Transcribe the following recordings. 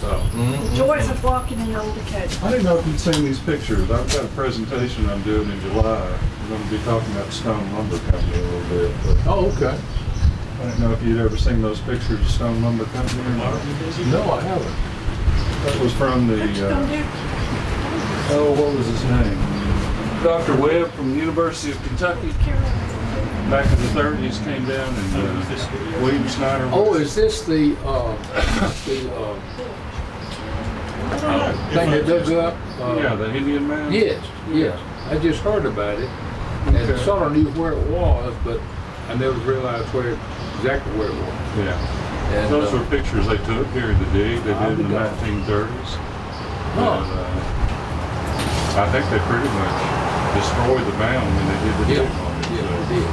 The joys of walking in Old Dakota. I didn't know if you'd seen these pictures. I've got a presentation I'm doing in July. I'm going to be talking about Stone Lumber Company a little bit. But Oh, okay. I didn't know if you'd ever seen those pictures of Stone Lumber Company or not. No, I haven't. That was from the, What you gonna do? what was his name? Dr. Webb from the University of Kentucky. Back in the 30s, came down and William Snyder. Oh, is this the thing that dug up? Yeah, the Indian man? Yes, yes. I just heard about it and Okay. sort of knew where it was, but I never realized exactly where it was. Yeah. And, Those were pictures they took during the dig they did in the 1930s. Huh. And, I think they pretty much destroyed the mound when they did the dig on it. Yeah, so. it did.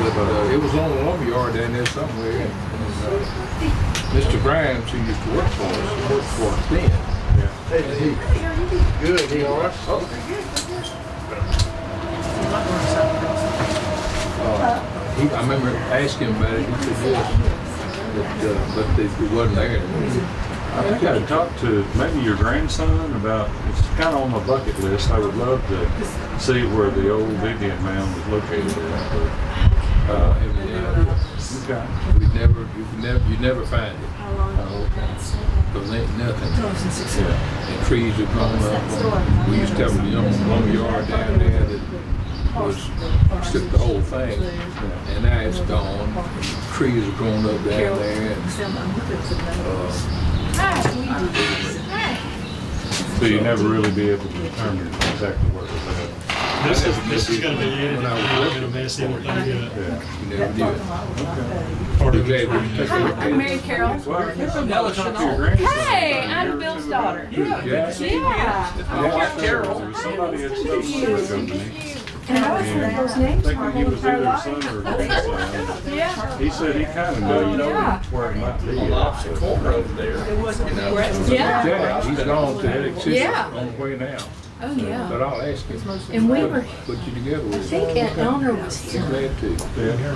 But it was on the lumber yard down there somewhere. And Mr. Grimes, who used to work for us, worked for us then. Yeah. And he, good, he all right? Oh. I remember asking him about it. He said yes, but it wasn't there anymore. I think I'd talk to maybe your grandson about, it's kind of on my bucket list. I would love to see where the old Indian mound was located at. Okay. You'd never find it. How long? Because ain't nothing. Yeah. And trees have grown up. We used to have a young lumber yard down there that took the whole thing. And now it's gone. Trees have grown up down there. So you never really be able to determine exactly where it was at. This is going to be edited. I'm going to mess everything up. Yeah. You never knew it. Part of Glad it. we took I'm it. Mary Carol. Now let's talk to your grandson. Hey, I'm Bill's daughter. Yeah. Yeah. Carol. There was somebody at Stone Lumber Company. And I was one of those names I my think he whole was entire either life. son or grandson. Yeah. He said he kind of knew Yeah. where it might be. On the opposite corner over there. It wasn't You know, Yeah. Jack, he's gone to Attic City Yeah. on the way now. Oh, yeah. But I'll ask him. And we were, Put you together with I think him. Aunt Eleanor was He's here. glad to. Yeah.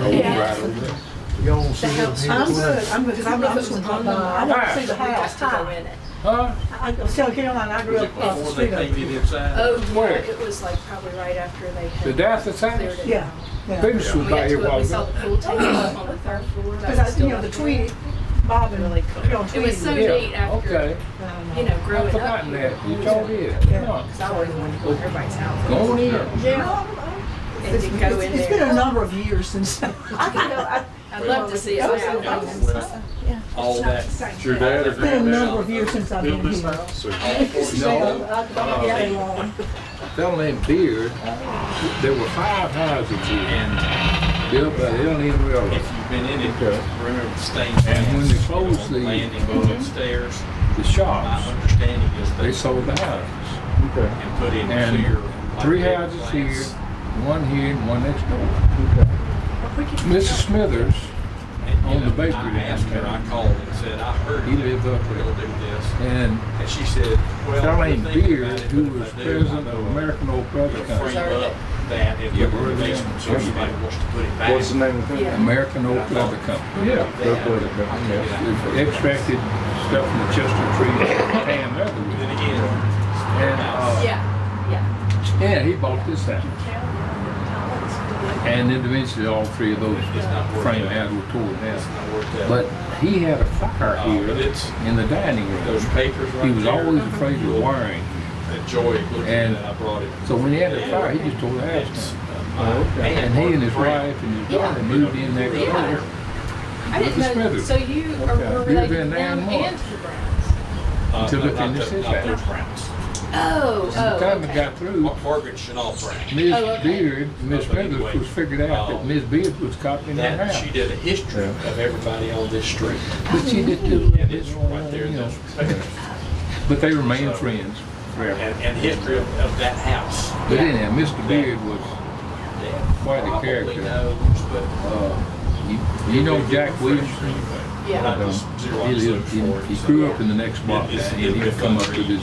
Oh, Yeah. right over there. The house. I'm good, because I'm not just I want to see the house. To go in it. Huh? I was telling Caroline, I grew Was up it across the before they street. painted inside? Oh, Where? yeah, it was like probably right after they The had Dathis cleared house? it. Yeah, yeah. Venus was We by got here a to it, while we saw ago. the pool table up on the third floor. That Because was the still Tweety, up there. Bob and Really cool. Bill It was Tweedy. so Yeah, neat after, okay. you know, I've growing up forgotten here. that. You told it. Yeah. Huh. Because I always wanted to go to everybody's house. Go on in. Yeah. And to go in It's been a there. number of years since. I can go, I'd love to see it. All that. It's your dad or It's been a number of granddad years since I've built been this here. house? Or? No. Yeah. A fellow named Beard, there were 5 houses here And built by L.N. Railroad. if you've been in it, Okay. remember the stained And when they glass closed on the the- landing going upstairs, The my shops, understanding is they they sold the houses. Okay. and put in And clear. 3 like houses glass. here, 1 here, and 1 next door. Mrs. Smithers, And, on the bakery I down asked her, there. I called and said, I heard He you lived up were there. gonna do this. and And she said, well. a fellow we're named thinking Beard, about it, who but was if I do, president I of know American Oak Leather it'll free Company. up that and Yeah, put we're in the there. basement, so if somebody wants to put it back. What's the name of the company? American Oak Leather Company. Yeah. That's what it is. They extracted stuff from the Chester tree and tan leather with Then it. again, And, Yeah, yeah, he bought this house. And then eventually all 3 of those frame houses were torn it's down. not worth that. But he had a fire But here it's, in the dining those room. papers right He was there, always afraid of wiring. enjoy looking at And it, I brought it. So when he had a fire, he just tore the house It's, down. And he and his friend. wife and his Yeah. daughter moved in next Yeah. door. I didn't Mrs. know, Smithers. so you are Okay. You've related been to there them in and March. to the Browns? To look not in this the- his not house. those Browns. Oh, By the time okay. it got through, Margaret Chanel Brown. Ms. Oh, okay. Beard, Ms. Smithers was figured out that Ms. Beard was copying their That, house. she did a history of everybody on this street. But she did too. And it's right there in you know. those papers. But they remained friends forever. And history of that house. But anyhow, Mr. Beard was, That Quite a probably character. knows, but you know Jack Williamson? Yeah, I just zero He out lived, for it, he so. grew up in the next block, It's- and he'd come up with his,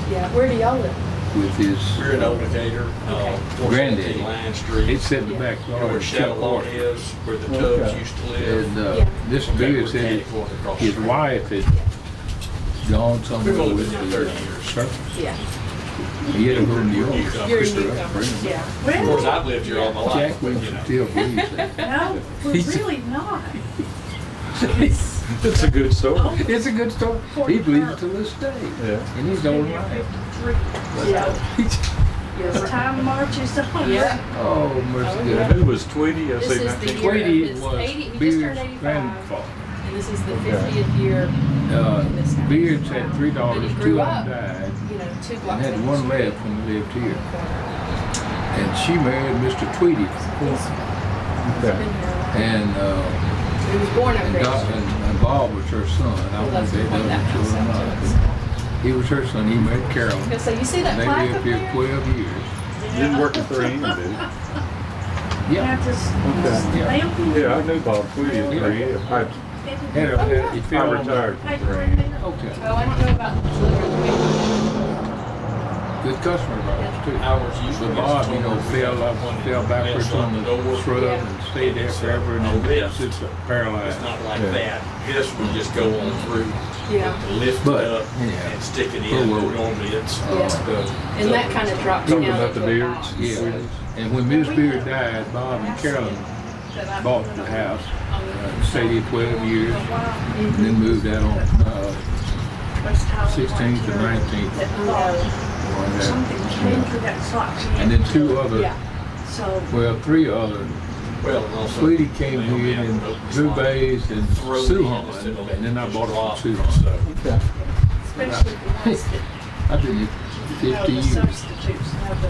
yeah. Where do y'all live? with his, We're in Old Decatur, Okay. 417 Line Street. he'd sit in the You know backyard where and Chuck Shadowlawn Horse. is, where the Tubbs Okay. used to live. And Yeah. Mr. Okay, Beard we're said catty corner across the his street. wife had gone somewhere We've only with been the there 30 years. circus. Yeah. He had to go to New York. You're a Picked her up, newcomer. bring her Yeah. Of course, Well, I've lived here all my life. Jack but, Williams you know. still believes that. no, we're He's- really not. It's a good story. It's a good story. He believes it to this day. Yeah. And he's going right. Yeah. Yes, time marches on. Yeah. Oh, mercy Oh, God. yeah. Who was Tweety? I This say is the 19. year of Tweety his was 80, he just Beard's turned 85. grandfather. And this is the 50th year in this house. Beard's had three But daughters, he two grew of up, them died, you know, 2 and blocks had down the one street. left when he lived here. And she married Mr. Tweedy from He's Portland. been here a while. And, He was born up and, there. and Bob was her son. I Well, don't know that's if they what know that each house other or out not. to but us. He was her son. He married Carolyn. So you see that They plaque lived up here there? 12 years. Didn't work at 3M, did he? Yeah. Have to Yeah. stamp you. Yeah, I knew Bob Tweety at 3M. He I fell on the- retired from Paper 3M. in there. Okay. Oh, I don't know about the Good customer of ours too. Ours usually But Bob, gets you know, fell backwards on the shrub Yeah. and stayed there forever and On then this, sits paralyzed. It's not like Yeah. that. This would just go on through, Yeah. lift But, it up yeah. and stick it But in. we're- Normally it's Yeah. And that kind of drops down Talking about the into a beards. box. Yeah. And when Miss Beard died, Bob and Carolyn bought the house, stayed here 12 years, and then moved out on 16th and 19th. Something changed with that sock. And then two other, Yeah. So, well, three other. well, and also. Sweetie came here in Dubai's and Throw it in Suhan, instead of and then I bought it drop from it, Suhan. so. especially the ones that I've been here 50 the years. substitutes have the.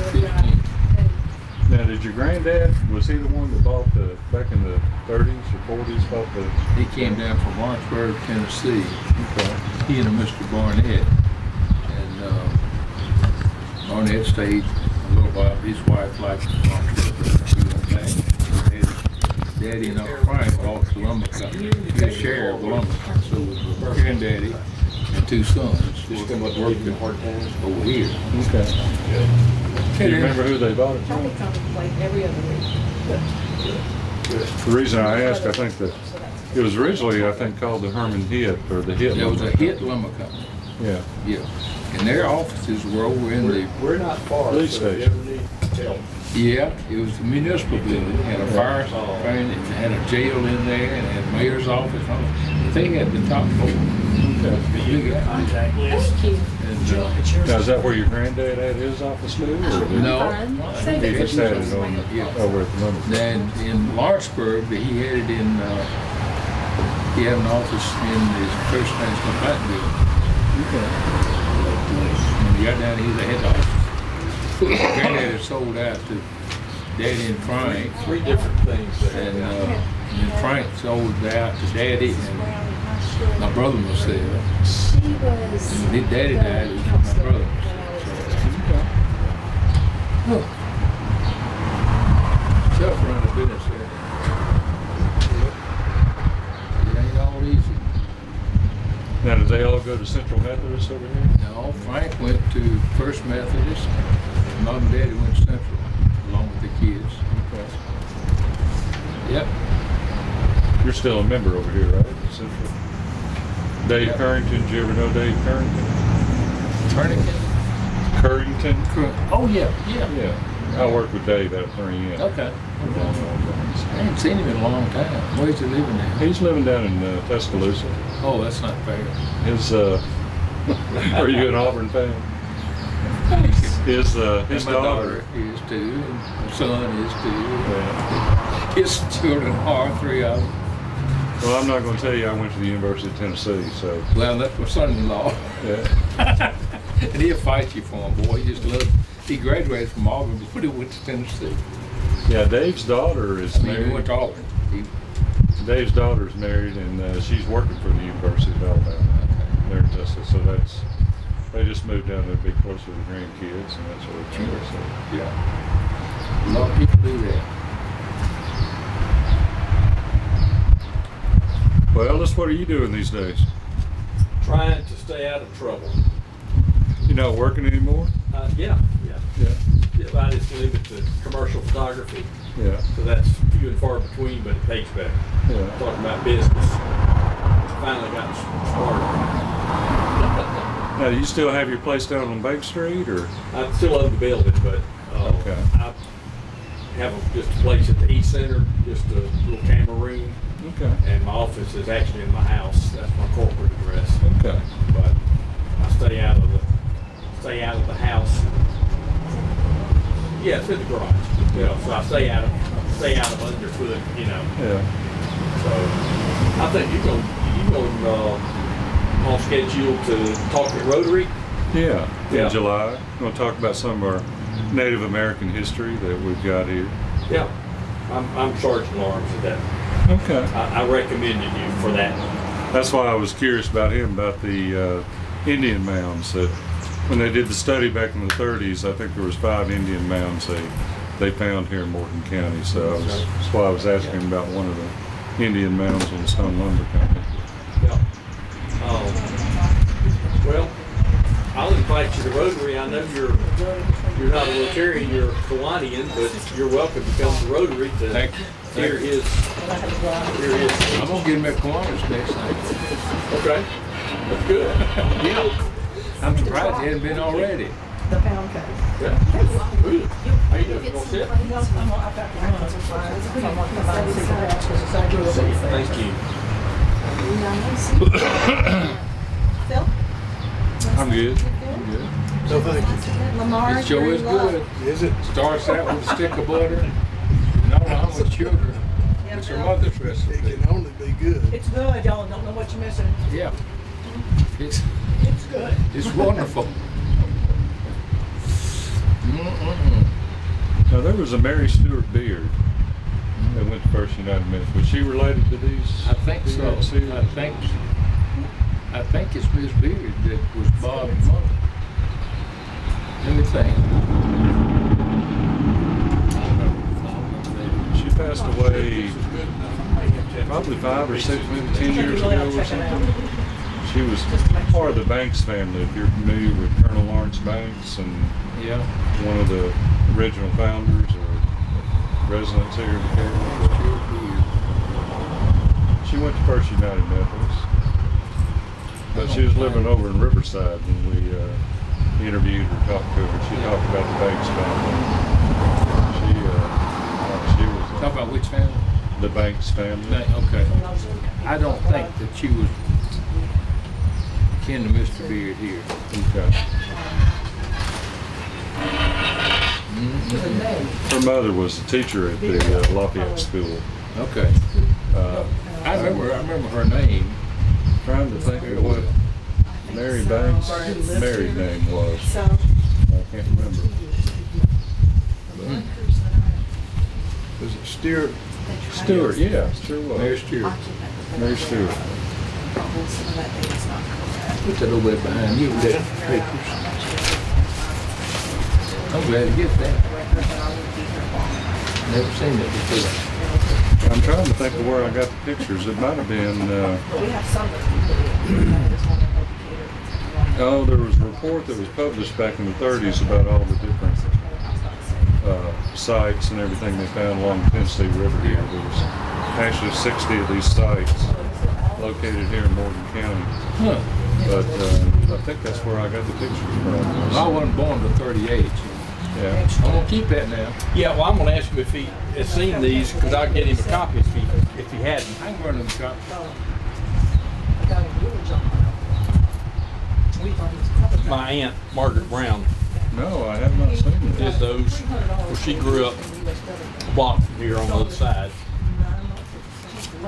15. Now, did your granddad, was he the one that bought back in the 30s or 40s, bought the? He came down from Lawrenceburg, Tennessee. Okay. He and a Mr. Barnett. And Barnett stayed a little while. His wife liked Lawrenceburg. She went back. Daddy and Uncle Frank bought the lumber company, his share of the lumber company. So it was granddaddy and two sons working over here. Okay. Do you remember who they bought it Probably from? contemplate every other week. The reason I asked, I think that it was originally, I think, called the Herman Hitt or the Hitt. There was a Lumber Hit Company. Lumber Company. Yeah. Yeah. And their offices were over in the, We're not far. Police so if you station. ever need help. yeah, it was the municipal building. It had a fire department, it had a jail in there, and it had mayor's office. The thing had the top floor. Okay. Big house. Contact list. Thank you. And, Now, is that where your granddad had his office too? Or did No. Fine. he just had it on over at the lumber? then in Lawrenceburg, he had it in, he had an office in his First National Bank building. Okay. When he got down here, they had the office. Granddad had sold out to Daddy and Frank, Three different things that and then Frank sold out to Daddy, and my brother was there. She was. And his daddy died, it was my brother. Tough run of business there. It ain't all easy. Now, did they all go to Central Methodist over here? No, Frank went to First Methodist, and Mom and Daddy went to Central, along with the kids. Okay. Yep. You're still a member over here, right? Central. Dave Yep. Currington, did you ever know Dave Currington? Tourniquet? Currington? Oh, yeah, yeah. Yeah. I worked with Dave at 3M. Okay. I ain't seen him in a long time. Where's he living now? He's living down in Tuscaloosa. Oh, that's not fair. His, are you an Auburn fan? His And my daughter. is too, and my son is too. Yeah. His children are, three of them. Well, I'm not going to tell you I went to the University of Tennessee, so, Well, that's my son-in-law. yeah. And he'll fight you for him, boy. He just loves, he graduated from Auburn before he went to Tennessee. Yeah, Dave's daughter is I mean, he married. went to Auburn. Dave's daughter's married, and she's working for the University of Alabama. There in Tuscaloosa, so they just moved down there to be closer to the grandkids, and that's what it's doing. So. Yeah. A lot of people do that. Well, Ellis, what are you doing these days? Trying to stay out of trouble. You not working anymore? Yeah. Yeah. I just limit to commercial photography, Yeah. so that's few and far between, but it pays better. Yeah. Talking about business, it's finally got started. Now, do you still have your place down on Bank Street, or? I still own the building, but Okay. I have just a place at the East Center, just a little camera room, Okay. and my office is actually in my house. That's my corporate address. Okay. But I stay out of the house. Yeah, it's in the garage. You know, so I stay out of underfoot. You know, Yeah. so I think you go on schedule to talk at Rotary. Yeah. Yeah. In July, we're going to talk about some of our Native American history that we've got here. Yeah, I'm Sergeant Lawrence at that. Okay. I recommended you for that. That's why I was curious about him, about the Indian mounds. That when they did the study back in the 30s, I think there was 5 Indian mounds they found here in Morgan County. So that's why I was asking about one of the Indian mounds on Stone Lumber Company. Yeah. Well, I'll invite you to Rotary. I know you're not a Rotarian, you're a Kiwanian, but you're welcome to come to Rotary to Thank you. hear his. I'm gonna get him at Kiwanis next night. Okay, that's good. Yeah. I'm surprised he hasn't been already. The pound cake. Yeah. Good. How you doing? Gonna sit? No, I've got to run. So I want to buy cigarettes because it's like a Thank you. Phil? I'm good. No, thank you. Lamar, It sure you're is in love. good. Is it? Starts out with a stick of butter. No, how much sugar. It's her mother's It recipe. can only be good. It's good, y'all don't know what you're missing. Yeah. It's good. It's wonderful. Mm-mm-mm. Now, there was a Mary Stewart Beard that went to First United Methodist. Was she related to these? I think so. these here? I think it's Miss Beard that was Bob's mother. Let me think. She passed away probably 5 or 6, maybe 10 years ago or something. She was part of the Banks family, if you're familiar with Colonel Lawrence Banks, and Yeah. one of the original founders or residents here in Decatur. She went to First United Methodist, but she was living over in Riverside when we interviewed her, talked to her. She talked about the Banks family. She was Talk about which family? the Banks family. Okay. I don't think that she was kin to Mr. Beard here. Okay. Her mother was a teacher at the Lafayette School. Okay. I remember her name. Trying to think of what Mary Banks' married name was. So, I can't remember. Was it Stewart? Stewart, yeah, sure Mary was. Stewart. Mary Stewart. Put that over there behind you with that papers. I'm glad to get that. Never seen it before. I'm trying to think of where I got the pictures. It might have been, we have some oh, there was a report that was published back in the 30s about all the different sites and everything they found along the Tennessee River here. There was actually 60 of these sites located here in Morgan County. Huh. But I think that's where I got the pictures from. I wasn't born to 38. Yeah. I'm gonna keep that now. Yeah, well, I'm gonna ask him if he has seen these, because I'll get him a copy if he hadn't. I can run them copies. My aunt, Margaret Brown, No, I have not seen did it. those, well, she grew up a block from here on the other side,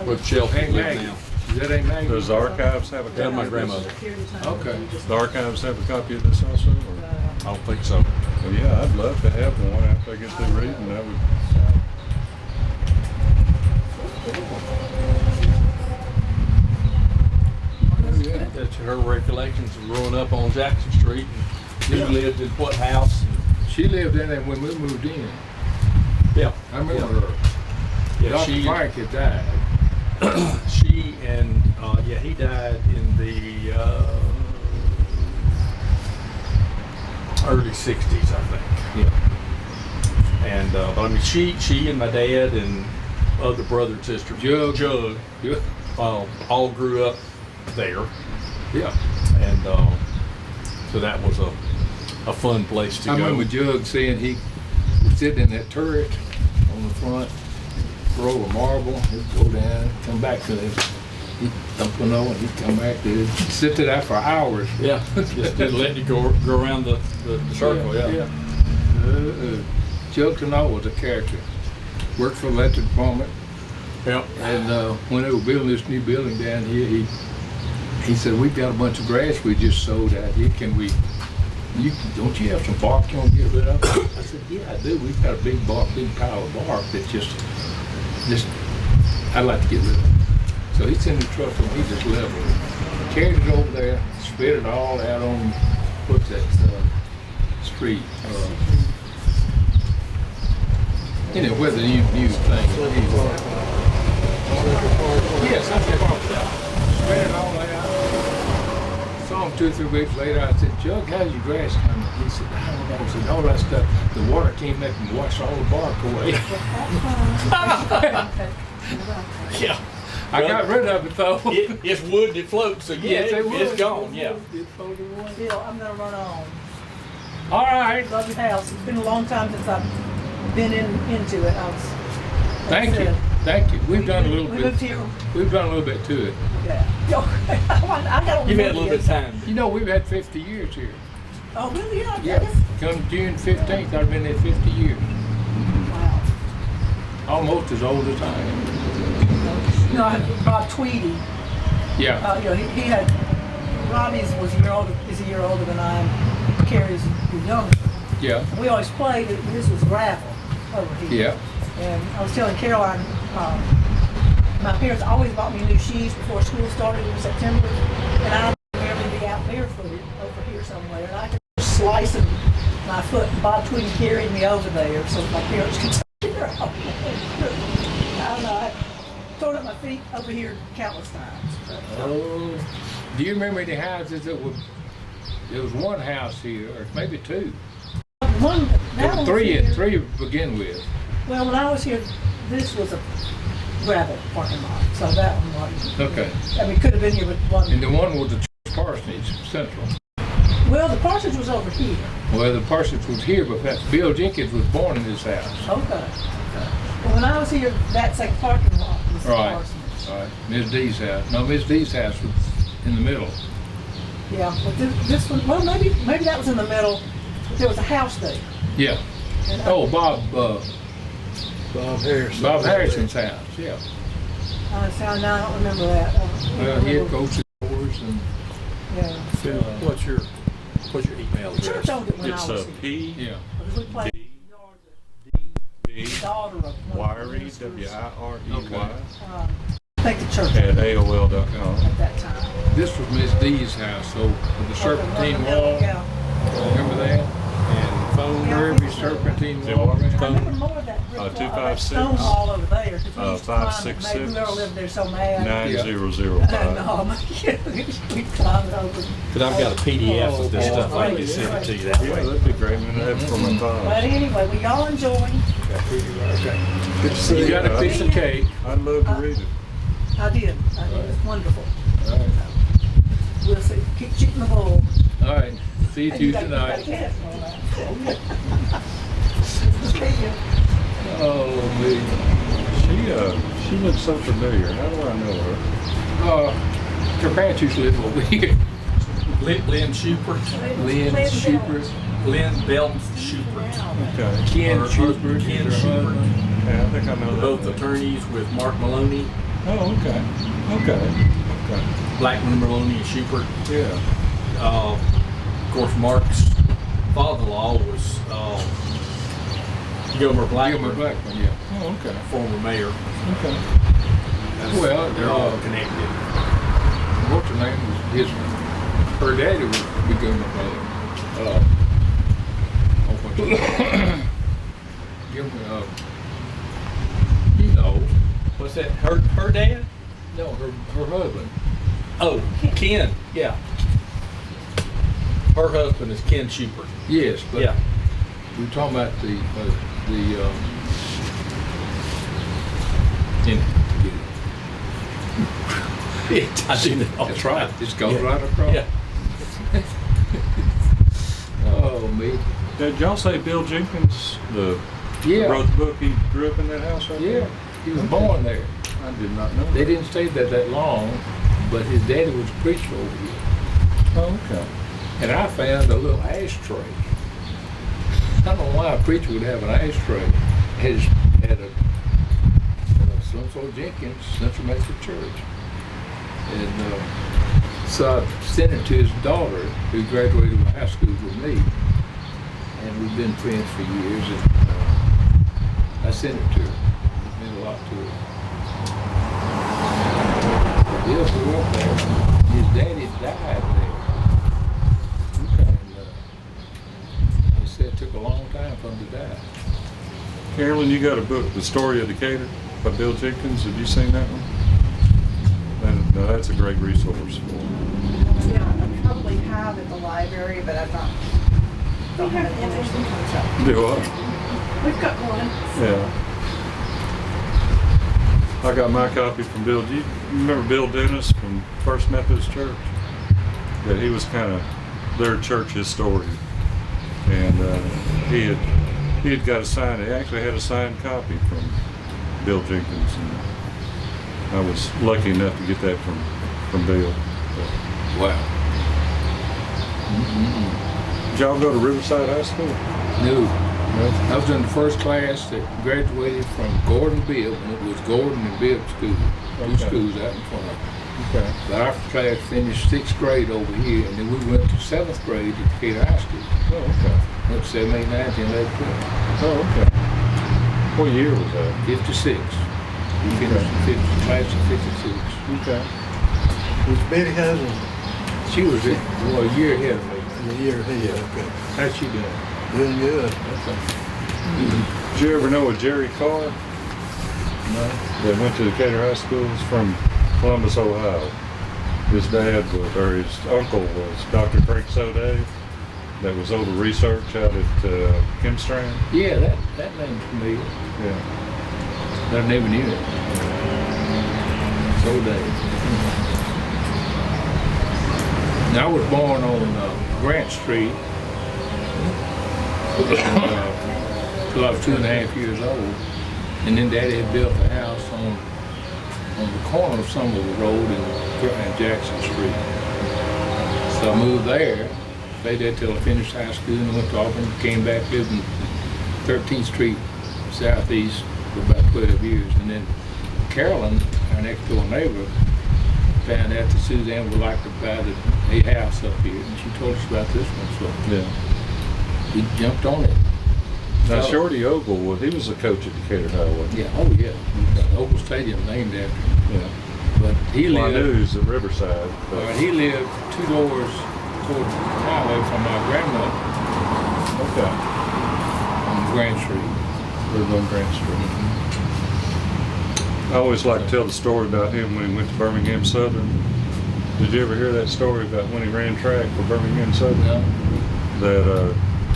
where Chelsea Hey, live Maggie. now. That ain't Maggie. Does the archives have a copy? That's my of this? grandmother. Okay. The archives have a copy of this also? Or? I don't think so. Well, yeah, I'd love to have one after I get through reading. That would. Oh, yeah. That's her recollections of growing up on Jackson Street. And who lived in what house. She lived in there when we moved in. Yeah. I remember her. Yeah, Dr. Frank had died. she and, yeah, he died in the early 60s, I think. Yeah. And, but I mean, she and my dad and other brother and sister, Jug. Jug, Yeah. all grew up there. Yeah. And so that was a fun place to I go. remember Jug saying he would sit in that turret on the front, roll a marble, he'd go down, come back to it. He'd thump a note, he'd come back to it. Sit there for hours. Yeah, just letting you go around the circle, yeah. Jug Tanoa was a character. Worked for the electric department. Yep. And when they were building this new building down here, he said, "We've got a bunch of grass we just sowed out here. Don't you have some bark you want to get rid of?" I said, "Yeah, I do. We've got a big pile of bark that just I'd like to get rid of." So he's in the truck and he just leveled it, carried it over there, spit it all out on what's that street? Where the new thing. Yes, that's the park. Spread it all out. Saw him 2 or 3 weeks later. I said, "Jug, how's your grass coming?" He said, "I don't know." I said, "All that stuff, the water came back and washed all the bark away." Yeah. I got rid of it though. It's wood that floats, so yeah, Yes, it it's was. gone, yeah. It floated away. Bill, I'm gonna run on. All right. Love your house. It's been a long time since I've been into it. Thank you. Thank you. We've done a little We moved bit. here. We've done a little bit to it. Yeah. I got You've had a little bit of time. You know, we've had 50 years here. Oh, really? Yeah. I Yeah. guess. Come June 15th, I've been there 50 years. Wow. Almost as old as I am. You know, I had Bob Tweedy. Yeah. You know, he had Robbie's was a year older than I am. Carrie's younger. Yeah. We always played. This was gravel over here. Yeah. And I was telling Caroline, my parents always bought me new shoes before school started in September, and I would never be out barefooted over here somewhere, and I could slice my foot. And Bob Tweedy carried me over there so my parents could take care of me. I don't know. I torn up my feet over here countless times. Oh. Do you remember any houses that were? There was one house here, or maybe two. One, There that were one three was to here. begin with. Well, when I was here, this was a gravel parking lot, so that one wasn't. Okay. I mean, could have been here, but And wasn't. the one was the parsonage, Central. Well, the parsonage was over here. Well, the parsonage was here, but Bill Jenkins was born in this house. Okay. Well, when I was here, that second parking lot was the Right. parsonage. All right. Ms. D's house. No, Ms. D's house was in the middle. Yeah, but this one, well, maybe that was in the middle. But there was a house there. Yeah. And Oh, Bob Harrison. Harrison's house. Yeah. I don't remember that. Well, he had grocery stores and. Yeah. Phil, what's your email The church address? owned it when It's I was a here. P Yeah. Because we played B daughter of one of the Wiry, ministers. W-I-R-E-Y, I think the church at owned it AOL.com. at that time. This was Miss D's house, so with the serpentine wall. Yeah. Remember that? And phone Yeah. Every serpentine Is it wall. what? I remember more of that brick wall, 256, stone wall over there. 'Cause we used to climb it. 566, Maybe whoever lived there so mad. 9005. No, we climbed over. But I've got a PDF of this stuff, I can send it to you that Yeah, way. that'd be great. I'm gonna have it for my But files. anyway, we all enjoy. Good to see You you. got a piece of cake. I'd love to read it. I did. It's wonderful. All right. We'll see. Keep shooting the bull. All right. See you Tuesday night. Oh, me. She looks so familiar. How do I know her? Her parents used to live over here. Lynn Schubert, Lynn Schubert, Lynn Belt Schubert. Okay. Ken Her Schubert. Ken her Schubert, husband. Yeah, I think I know that. both name. attorneys with Mark Maloney, Oh, okay. Okay. Blackman, Maloney, and Schubert. Yeah. Of course, Mark's father-in-law was Gilmer Blackman, Gilbert Blackman, yeah. Oh, okay. former mayor. Okay. That's- Well, they're all connected. What's her name? Her daddy was big Gilbert brother. Gilbert, you know. What's that? Her dad? No, her husband. Oh, Ken. Yeah. Her husband is Ken Schubert. Yes, but Yeah. we're talking about the I do that all the That's time. right, just goes right across. Yeah. Oh, me. Did y'all say Bill Jenkins, Yeah, wrote the book, he grew up in that house right there? yeah, he was born there. I did not know They that. didn't stay there that long, but his daddy was a preacher over here. Oh, okay. And I found a little ashtray. I don't know why a preacher would have an ashtray. Had a so-and-so Jenkins, Central Methodist Church. And so I sent it to his daughter, who graduated from high school with me. And we've been friends for years. And I sent it to her. It meant a lot to her. Bill grew up there. His daddy died there. And they said it took a long time for him to die. Carolyn, you got a book, The Story of Decatur by Bill Jenkins. Have you seen that one? No, that's a great resource for Yeah, I probably have at the library, but I've not. Don't have an image that comes up. Do what? We've got one. Yeah. I got my copy from Bill. Do you remember Bill Dennis from First Methodist Church? Yeah, he was kind of their church historian, and he had got a signed. He actually had a signed copy from Bill Jenkins, and I was lucky enough to get that from Bill. Wow. Did y'all go to Riverside High School? No. No. I was in the first class that graduated from Gordon Bibb, and it was Gordon and Bibb School. Two Okay. schools out in front of us. Okay. But our class finished 6th grade over here, and then we went to 7th grade at Decatur High School. Oh, okay. Went 7, 8, 9, 10, 11, 12. Oh, okay. What year was that? 56. We finished the class of 56. Okay. Was Betty Hazel She was a year ahead of me. in the year here? Okay. How's she doing? Doing good. Did you ever know a Jerry Carr? No. That went to Decatur High School. He's from Columbus, Ohio. His dad was, or his uncle was Dr. Frank Sodave, that was over research out at Kimstrand. Yeah, that name's familiar. Yeah. I never knew it. So Dave. Now, I was born on Grant Street till I was 2.5 years old, and then Daddy had built a house on the corner of Somerville Road and Jackson Street. So I moved there, stayed there till I finished high school, and went to Auburn. Came back, lived in 13th Street Southeast for about 12 years, and then Carolyn, our next door neighbor, found out that Suzanne would like to buy a house up here, and she told us about this one, so Yeah. we jumped on it. Now, So- Shorty Ogle, well, he was a coach at Decatur High, wasn't he? Yeah, oh yeah, Oval Stadium named after him. Yeah. But he Well, I lived, knew he was at Riverside. But, he lived 2 doors toward the highway from my grandmother okay. on Grand Street. Lived on Grant Street. I always like to tell the story about him when he went to Birmingham Southern. Did you ever hear that story about when he ran track for Birmingham Southern? No? That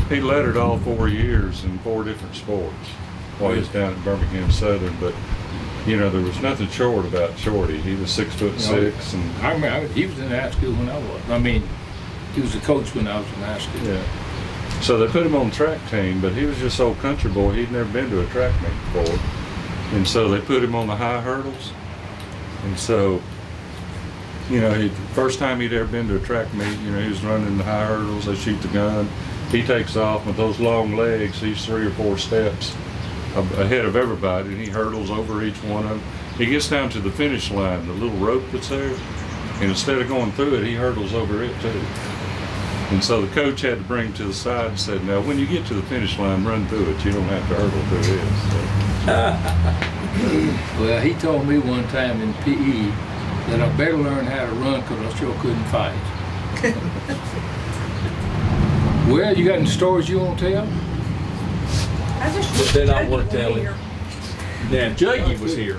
he lettered all 4 years in 4 different sports while he was down at Birmingham Southern. But you know, there was nothing short about Shorty. He was 6'6", and I remember he was in high school when I was. I mean, he was a coach when I was in high school. yeah. So they put him on the track team, but he was just old country boy. He'd never been to a track meet before, and so they put him on the high hurdles. And so, you know, first time he'd ever been to a track meet, you know, he was running the high hurdles. They shoot the gun. He takes off with those long legs. He's 3 or 4 steps ahead of everybody, and he hurdles over each one of them. He gets down to the finish line, the little rope that's there, and instead of going through it, he hurdles over it too. And so the coach had to bring him to the side and said, now when you get to the finish line, run through it. You don't have to hurdle through it. So, Well, he told me one time in PE that I better learn how to run because I sure couldn't fight. Well, you got any stories you want to tell? I just But then I Juggy wanna was tell him. here. Now, Juggy was here.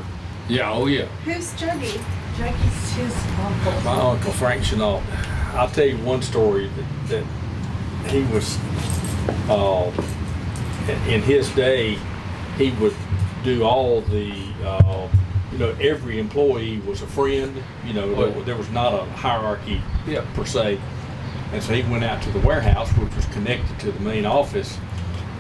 Yeah, oh yeah. Who's Juggy? Juggy's his uncle. My uncle Frank Chenault. I'll tell you one story that he was, in his day, he would do all the, every employee was a friend. There was not a hierarchy Yeah. per se. And so he went out to the warehouse, which was connected to the main office,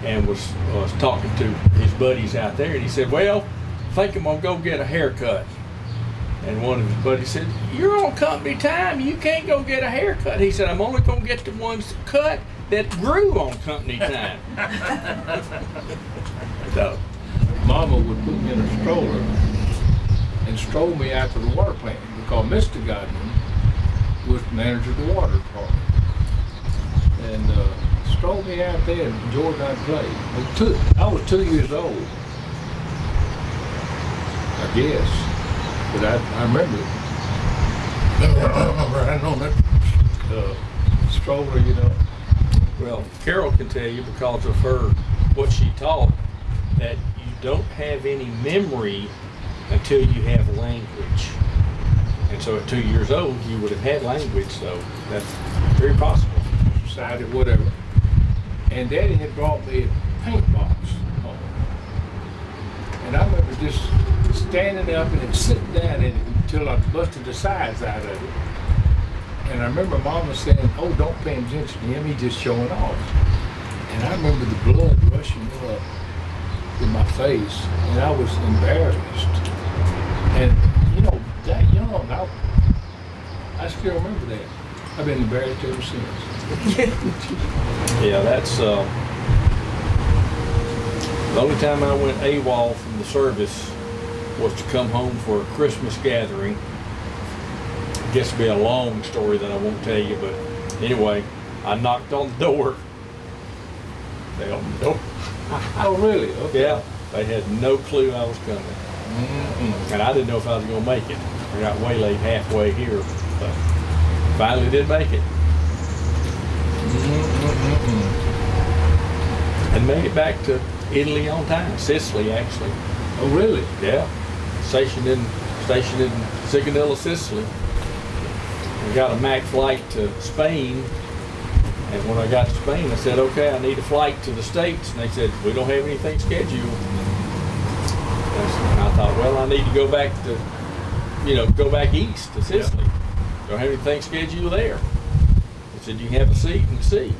and was talking to his buddies out there. And he said, "Well, I think I'm gonna go get a haircut." And one of his buddies said, "You're on company time. You can't go get a haircut." He said, "I'm only gonna get the ones cut that grew on company time." So, Mama would put me in a stroller and stroll me out to the water plant because Mr. Godwin was manager of the water department. And strolled me out there and George and I played. I was 2 years old, I guess. But I remember it. Right on that stroller, well, Carol can tell you because of what she taught, that you don't have any memory until you have language. And so at 2 years old, you would have had language, so that's very possible. Decided whatever. And Daddy had brought me a paint box home. And I remember just standing up and then sitting down in it until I busted the sides out of it. And I remember Mama saying, "Oh, don't pay attention to him, he's just showing off." And I remember the blood rushing up in my face, and I was embarrassed. And that young, I still remember that. I've been embarrassed ever since. Yeah, that's the only time I went AWOL from the service was to come home for a Christmas gathering. It gets to be a long story that I won't tell you, but anyway, I knocked on the door. They opened the door. Oh, really? Okay. Yeah, they had no clue I was coming. And I didn't know if I was going to make it. I got waylaid halfway here, but finally did make it. And made it back to Italy on time. Sicily, actually. Oh, really? Yeah. Stationed in Sigonella, Sicily. We got a MAC flight to Spain. And when I got to Spain, I said, "Okay, I need a flight to the States." And they said, "We don't have anything scheduled." And I thought, well, I need to go back east to Sicily. Don't have anything scheduled there. They said, "You can have a seat in the sea."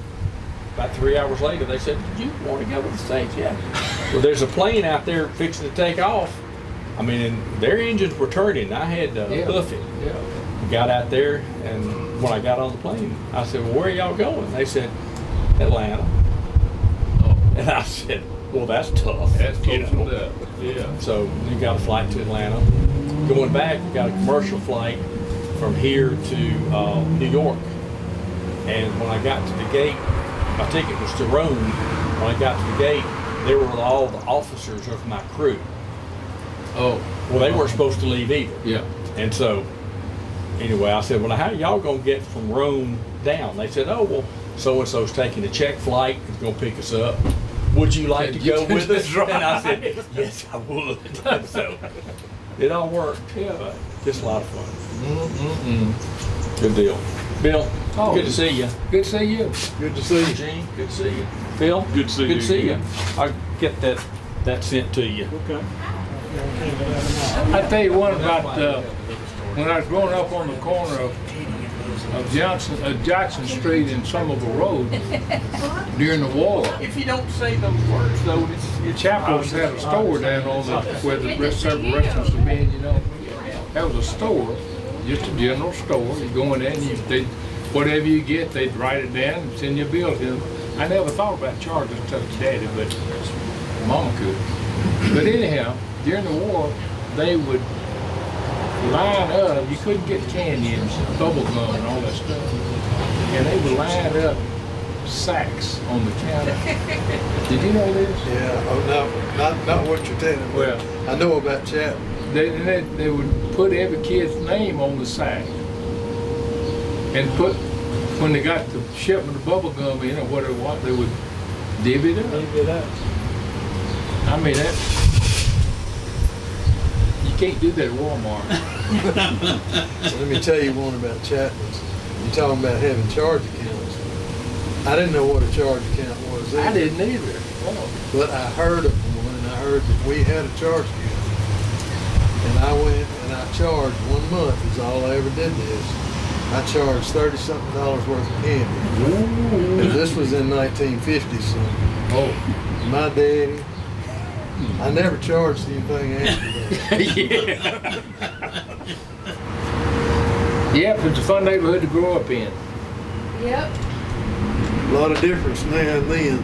About 3 hours later, they said, "Did you want to go to the States?" "Yeah." "Well, there's a plane out there fixing to take off." I mean, and their engines were turning. I had to hoof it. Yeah. Got out there, and when I got on the plane, I said, "Well, where are y'all going?" They said, "Atlanta." Oh, And I said, "Well, that's tough." that's you close know. enough. Yeah. So we got a flight to Atlanta. Going back, we got a commercial flight from here to New York. And when I got to the gate, my ticket was to Rome. When I got to the gate, there were all the officers of my crew. Oh, Well, they weren't supposed to leave either. yeah. And so, anyway, I said, "Well, how y'all gonna get from Rome down?" They said, "Oh, well, so-and-so's taking a check flight, he's gonna pick us up. Would you like to go with us?" That's right. And I said, "Yes, I would." So, it all worked. Yeah. But just a lot of fun. Mm-mm-mm. Good deal. Bill, Oh. good to see you. Good to see you. Good to see you. Gene, good to see you. Phil, Good to see Good you to see you. again. I'll get that sent to you. Okay. I tell you one about when I was growing up on the corner of Jackson Street and Somerville Road during the war. If you don't say those words, though, it's Chapels had a store down on where the several restaurants have been, That was a store, just a general store. You go in there and whatever you get, they'd write it down and send you a bill to them. I never thought about charging stuff to Daddy, but Mama could. But anyhow, during the war, they would line up. You couldn't get candy and bubble gum and all that stuff. And they would line up sacks on the counter. Did you know this? Yeah, oh, no, not what you're telling me. Well, I know about Chapman. They would put every kid's name on the sack and when they got the shipment of bubble gum in or whatever, they would divvy it up. I mean, you can't do that at Walmart. Let me tell you one about Chapman's. You're talking about having charge accounts. I didn't know what a charge account was either. I didn't either. But I heard of one, and I heard that we had a charge account. And I went and I charged 1 month is all I ever did this. I charged $30-something worth of candy. And this was in 1950 something. Oh. My daddy, I never charged anything after that. Yep, it's a fun neighborhood to grow up in. Yep. A lot of difference now and then.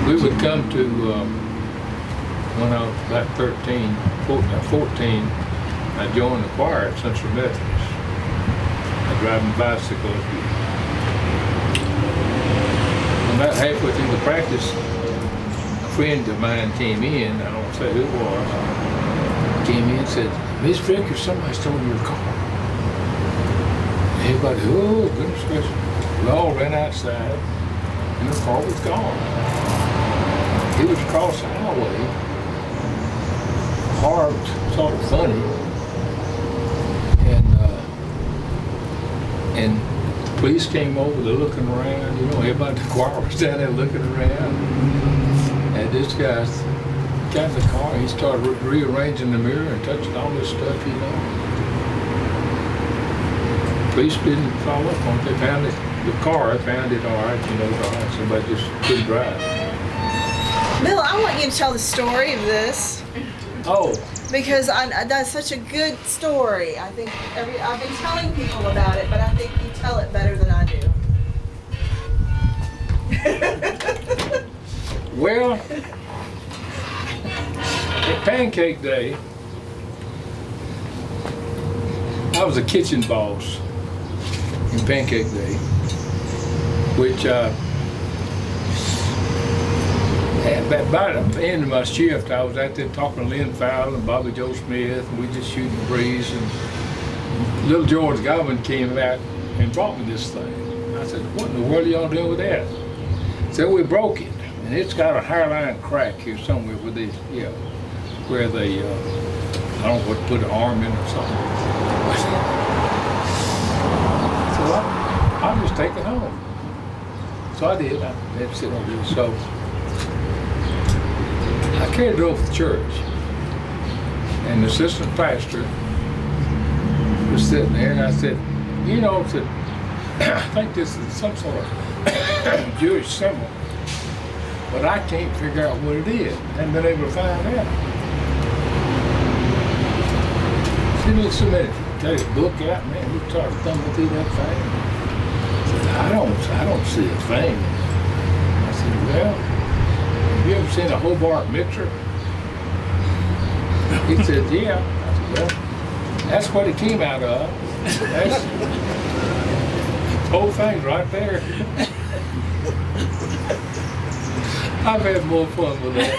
We would come to, when I was about 13, 14, I joined the choir at Central Methodist. I drive my bicycle. About halfway through the practice, a friend of mine came in, I don't say who it was, came in and said, Miss Vickers, somebody stole your car. Everybody, oh, goodness gracious. We all ran outside, and the car was gone. It was across the highway, parked, sort of funny, and the police came over, they're looking around, you know, everybody in the choir was down there looking around, and this guy got in the car, he started rearranging the mirror and touching all this stuff, you know. Police didn't follow up on it. They found it, the car, found it all right, you know, all right. Somebody just couldn't drive. Bill, I want you to tell the story of this Oh, because that's such a good story. I think I've been telling people about it, but I think you tell it better than I do. well, at Pancake Day, I was a kitchen boss in Pancake Day, which about the end of my shift, I was out there talking to Lynn Fowler and Bobby Joe Smith, and we just shooting the breeze. And little George Godwin came out and brought me this thing. I said, "What in the world are y'all doing with that?" So we broke it, and it's got a hairline crack here somewhere with the, where they, I don't know what to put an arm in or something. So I'll just take it home. So I did. I had to sit on it. So I carried it over to church, and the assistant pastor was sitting there, and I said, you know, I think this is some sort of Jewish symbol, but I can't figure out what it is. I haven't been able to find out. She looked so many, got his book out, man, he started thumbing through that thing. I said, I don't see a thing. I said, well, have you ever seen a Hobart mixer? He said, yeah. I said, well, that's what it came out of. That's the whole thing's right there. I've had more fun with that.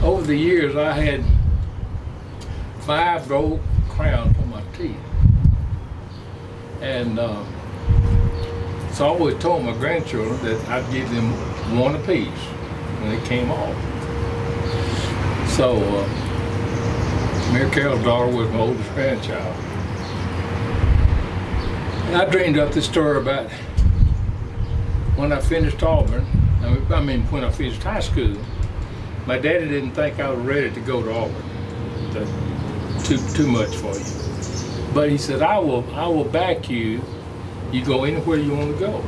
Over the years, I had 5 gold crowns on my teeth. And so I always told my grandchildren that I'd give them one apiece when they came off. So Mary Carol's daughter was my oldest grandchild. And I dreamed up this story about when I finished Auburn, when I finished high school, my daddy didn't think I was ready to go to Auburn. Too much for you. But he said, I will back you. You go anywhere you want to go.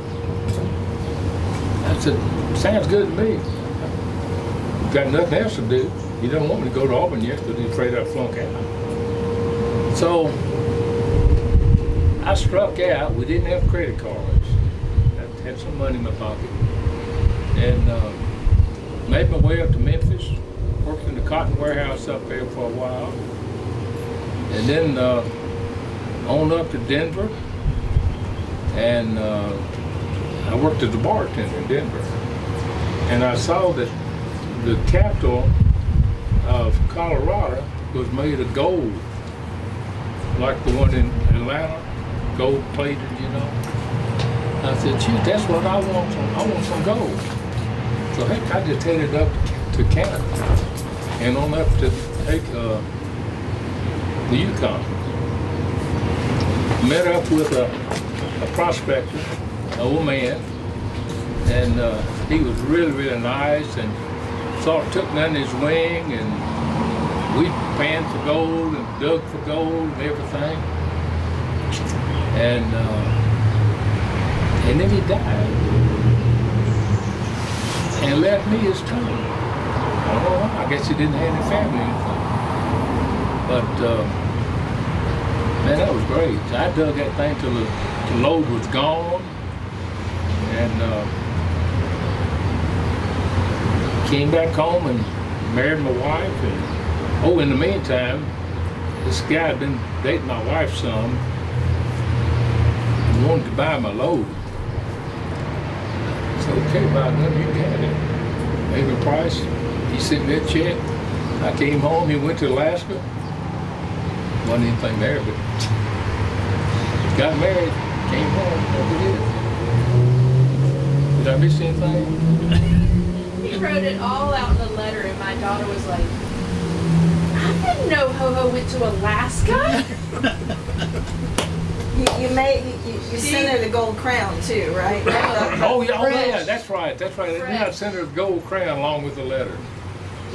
I said, sounds good to me. Got nothing else to do. He doesn't want me to go to Auburn yet because he's afraid I'll flunk out. So I struck out. We didn't have credit cards. I had some money in my pocket. And made my way up to Memphis. Worked in the cotton warehouse up there for a while. And then on up to Denver. And I worked as a bartender in Denver. And I saw that the capital of Colorado was made of gold, like the one in Atlanta, gold plated, you know. I said, gee, that's what I want. I want some gold. So heck, I just headed up to Canada and on up to the Yukon. Met up with a prospector, an old man, and he was really, really nice, and sort of took me under his wing, and we panned for gold and dug for gold and everything. And then he died and left me his tomb. I don't know why. I guess he didn't have any family or anything. But man, that was great. I dug that thing till the load was gone, and came back home and married my wife. And in the meantime, this guy had been dating my wife some and wanted to buy my load. So okay, about nothing, you got it. Made the price. He sent me a check. I came home. He went to Alaska. Wasn't anything there, but got married. Came home. Never did. Did I miss anything? He wrote it all out in a letter, and my daughter was like, I didn't know Ho-Ho went to Alaska. You sent her the gold crown too, right? Oh yeah, French. that's right. Then I sent her a gold crown along with the letter.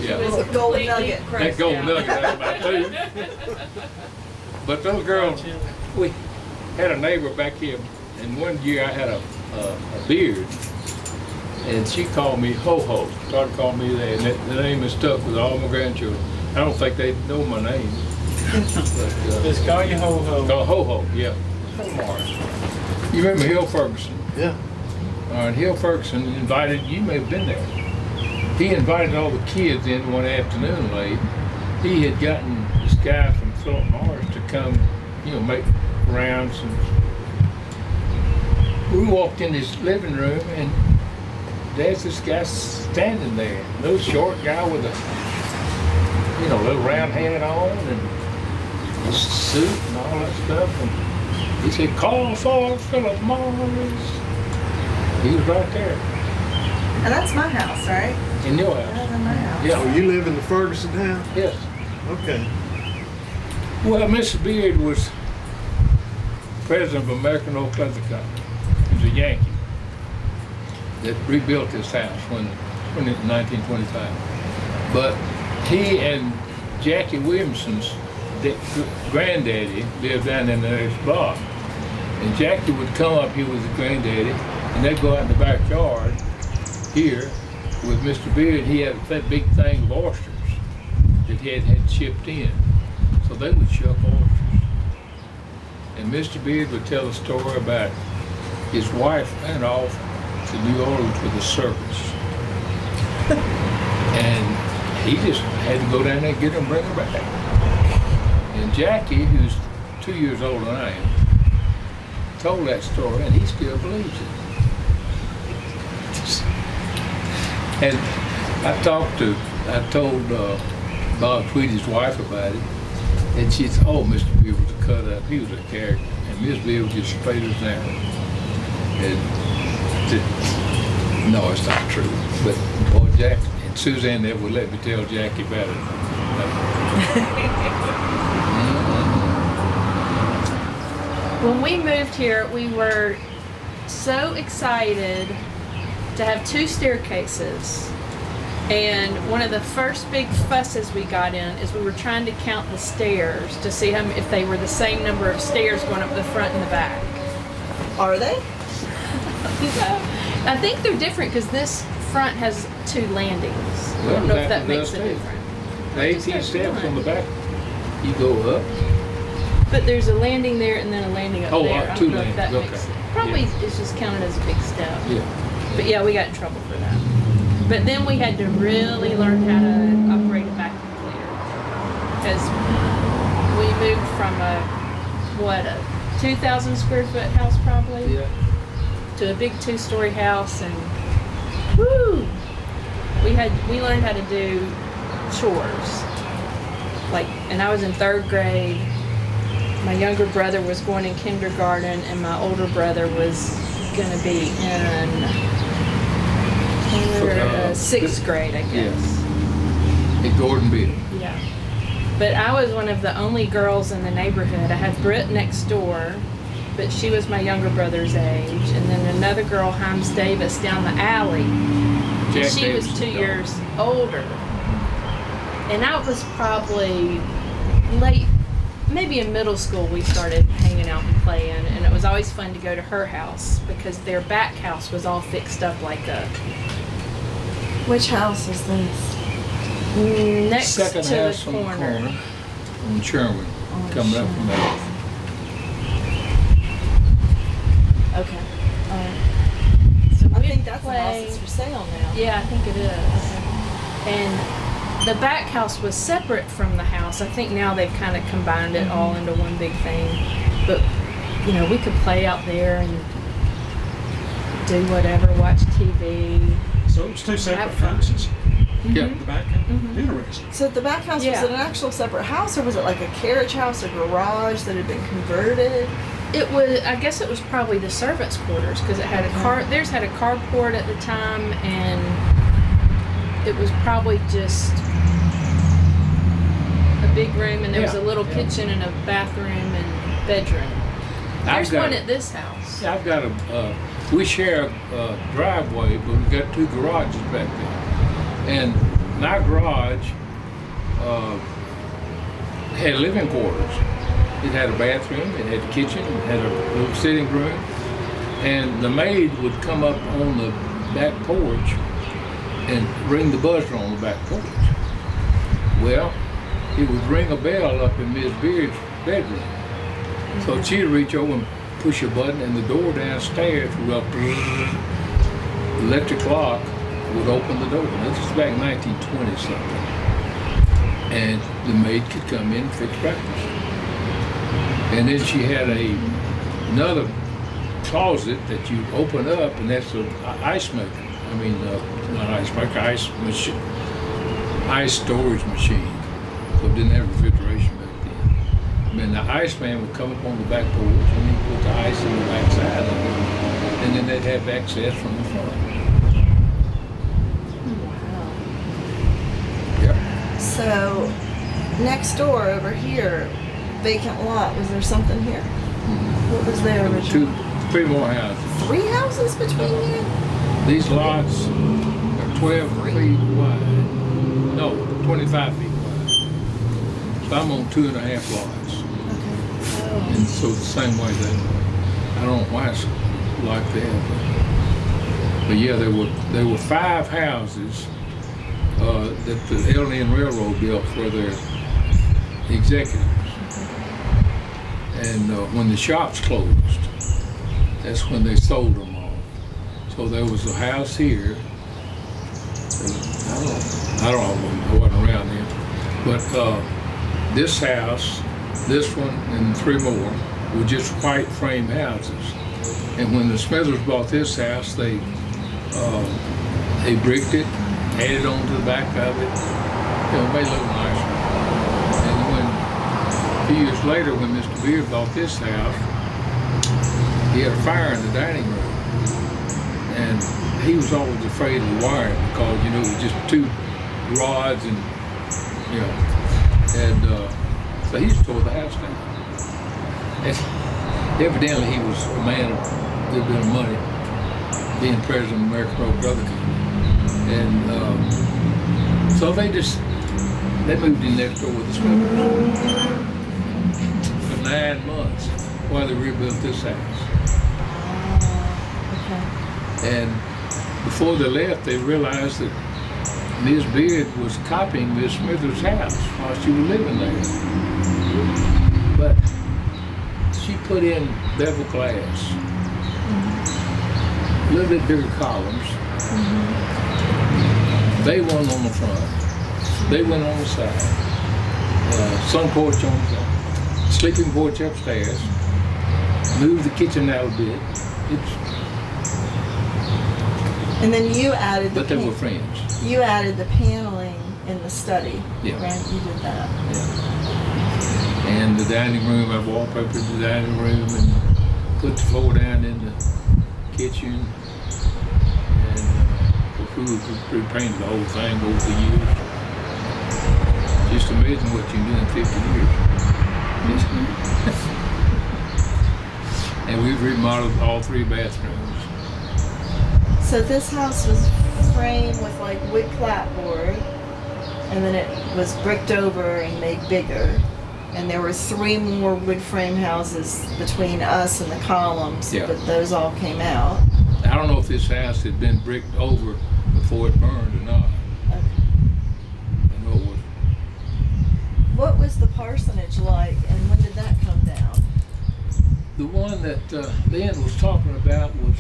Yeah. She was A gold completely nugget. That pressed gold down. nugget out of my tooth. But those girls, we had a neighbor back here, and one year I had a beard, and she called me Ho-Ho. Started calling me that, and the name is stuck with all my grandchildren. I don't think they know my name. But, Just call you Ho-Ho. called Ho-Ho, yeah. Mars. You remember Hill Ferguson? Yeah. Hill Ferguson invited, you may have been there. He invited all the kids in one afternoon late. He had gotten this guy from Philip Morris to come, make rounds. And we walked in his living room, and there's this guy standing there, little short guy with a, little round hat on and his suit and all that stuff. And he said, call for Philip Morris. He was right there And that's my house, right? in your That's house. in my house. Yeah. Oh, you live in the Ferguson house? Yes. Okay. Well, Mr. Beard was president of American Oak Leather Company. He was a Yankee that rebuilt this house when in 1925. But he and Jackie Williamson's granddaddy lived down in the next block. And Jackie would come up here with his granddaddy, and they'd go out in the backyard here with Mr. Beard. He had that big thing of oysters that he had shipped in. So they would shuck oysters. And Mr. Beard would tell a story about his wife went off to New Orleans with a circus. And he just had to go down there and get her and bring her back. And Jackie, who's 2 years older than I am, told that story, and he still believes it. And I told Bob Tweedy's wife about it, and she said, oh, Mr. Beard was a cut up, he was a character, and Miss Beard was just straight as down. And no, it's not true. But boy, Jack and Suzanne never would let me tell Jackie about it. When we moved here, we were so excited to have 2 staircases. And one of the first big fusses we got in is we were trying to count the stairs to see if they were the same number of stairs going up the front and the back. Are they? I think they're different because this front has 2 landings. I Well, don't know if that that makes does a too. difference. The 18 steps on the back, you go up. But there's a landing there and then a landing up Oh, there. I 2 don't know if that landings, makes okay. it. Probably it's just counted as a big step. Yeah. But yeah, we got in trouble for that. But then we had to really learn how to operate a vacuum cleaner. Because we moved from a 2,000 square foot house probably to a big 2-story house, and whoo! We learned how to do chores. And I was in 3rd grade. My younger brother was going in kindergarten, and my older brother was gonna be in 6th grade, I guess. At Gordon Bill. Yeah. But I was one of the only girls in the neighborhood. I had Britt next door, but she was my younger brother's age. And then another girl, Himes Davis, down the alley. Jack She was Davis's 2 daughter. years older. And I was probably late, maybe in middle school, we started hanging out and playing. And it was always fun to go to her house because their back house was all fixed up like a Which house is this? next Second to house the on the corner. corner on Sherman, coming up from there. Okay. So I we'd think that's the house play- that's for sale now. Yeah, I think it is. And the back house was separate from the house. I think now they've kind of combined it all into one big thing. But, you know, we could play out there and do whatever, watch TV. So it was two separate Have fun. houses. Yeah. The back, interesting. So the back house, Yeah. was it an actual separate house or was it like a carriage house or garage that had been converted? It was, I guess it was probably the servants' quarters because it had theirs had a carport at the time, and it was probably just a big room, and there was a Yeah, little yeah. kitchen and a bathroom and bedroom. There's I've got one a- at this house. I've got we share a driveway, but we've got two garages back there. And my garage had living quarters. It had a bathroom, it had a kitchen, it had a little sitting room. And the maid would come up on the back porch and ring the buzzer on the back porch. Well, it would ring a bell up in Miss Beard's bedroom. So she'd reach over and push a button, and the door downstairs would go, the electric lock would open the door. This is back 1920 something. And the maid could come in and fix breakfast. And then she had another closet that you open up, and that's an ice maker. I mean, not ice maker, ice machine, ice storage machine. So it didn't have refrigeration back then. And the iceman would come up on the back porch and he'd put the ice in the back side of it. And then they'd have access from the front. Yeah. So next door over here, vacant lot, was there something here? What was there There were originally? three more houses. 3 houses between you? These lots are 12 feet wide. No, 25 feet wide. So I'm on 2.5 lots. And so the same way that, I don't know why it's like that, but yeah, there were 5 houses that the L&N Railroad built for their executives. And when the shops closed, that's when they sold them all. So there was a house here. I don't know, I wasn't around then. But this house, this one, and 3 more were just white frame houses. And when the Smithers bought this house, they bricked it, added on to the back of it, made it look nicer. And when a few years later, when Mr. Beard bought this house, he had a fire in the dining room. And he was always afraid of the wiring because, it was just 2 rods and, so he just tore the house down. And evidently he was a man of a good bit of money, being president of the American Road Brother Company. And so they moved in next door with the Smithers for 9 months while they rebuilt this house. And before they left, they realized that Ms. Beard was copying Miss Smithers' house while she was living there. But she put in bevel glass, a little bit bigger columns. They went on the front, they went on the side, sun porch on the sleeping porch upstairs, moved the kitchen out a bit. And then you added the But they were friends. You added the paneling in the study. Yeah. Right? You did that. Yeah. And the dining room, I wallpapered the dining room and put the floor down in the kitchen. And we repainted the whole thing over the years. Just amazing what you can do in 50 years. And we've remodeled all 3 bathrooms. So this house was frame with like wood clapboard, and then it was bricked over and made bigger. And there were 3 more wood frame houses between us and the columns, Yeah. but those all came out. I don't know if this house had been bricked over before it burned or not. Okay. I know it was. What was the parsonage like, and when did that come down? The one that Lynn was talking about was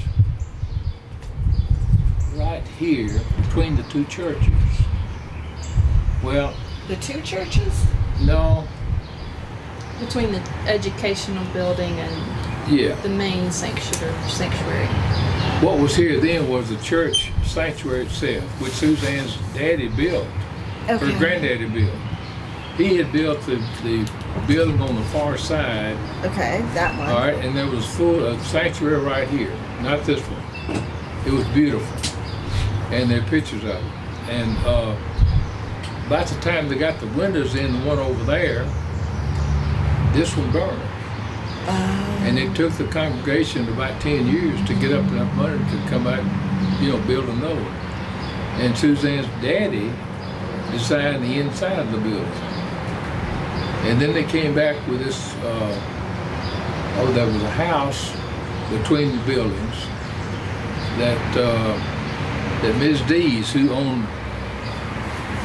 right here between the 2 churches. Well, The 2 churches? no, Between the educational building and yeah. the main sanctuary. What was here then was the church sanctuary itself, which Suzanne's daddy built, her granddaddy built. He had built the building on the far side, Okay, that one. all right, and there was full of sanctuary right here, not this one. It was beautiful, and there are pictures of it. And by the time they got the windows in, the one over there, this one burned. And it took the congregation about 10 years to get up enough money to come out, build another one. And Suzanne's daddy designed the inside of the building. And then they came back with this, there was a house between the buildings that Ms. Dees, who owned,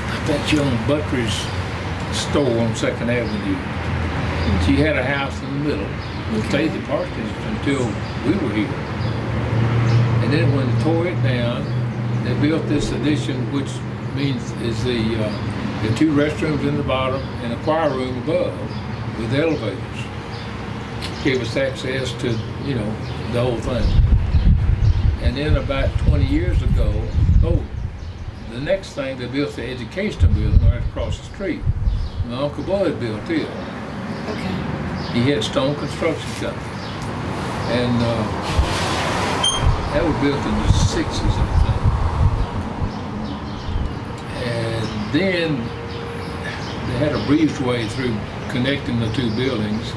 I think she owned Buttrey's store on 2nd Avenue. She had a house in the middle. We stayed the parsonage until we were here. And then when they tore it down, they built this addition, which means is the 2 restrooms in the bottom and a choir room above with elevators. Gave us access to, the whole thing. And then about 20 years ago, the next thing they built the educational building right across the street. My Uncle Bud built it. Okay. He had Stone Construction Company. And that was built in the 60s, I think. And then they had a breezeway through connecting the 2 buildings.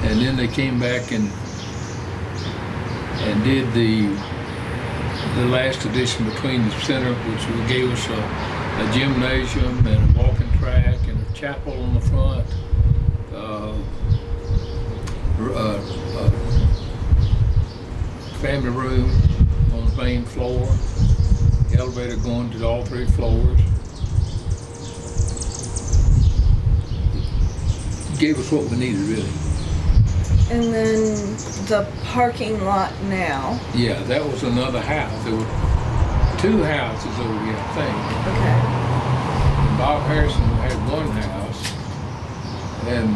And then they came back and did the last addition between the center, which gave us a gymnasium and a walking track and a chapel on the front. Family room on the main floor, elevator going to all 3 floors. Gave us what we needed, really. And then the parking lot now. Yeah, that was another house. There were 2 houses over here, I think. Okay. And Bob Harrison had 1 house, and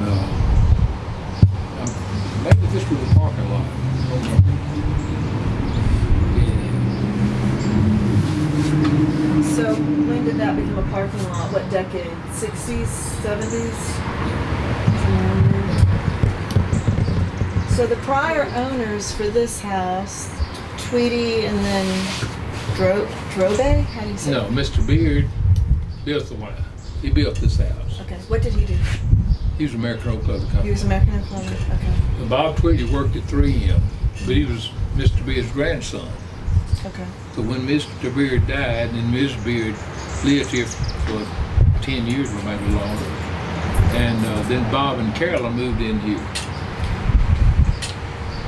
maybe this was a parking lot. So when did that become a parking lot? What decade? 60s, 70s? So the prior owners for this house, Tweedy and then Drobe? How do you say No, it? Mr. Beard built the one. He built this house. Okay. What did he do? He was American Oak Leather Company. He was American Employment. Okay. Bob Tweedy worked at 3M, but he was Mr. Beard's grandson. Okay. So when Mr. Beard died, and Ms. Beard lived here for 10 years or maybe longer, and then Bob and Carolyn moved in here.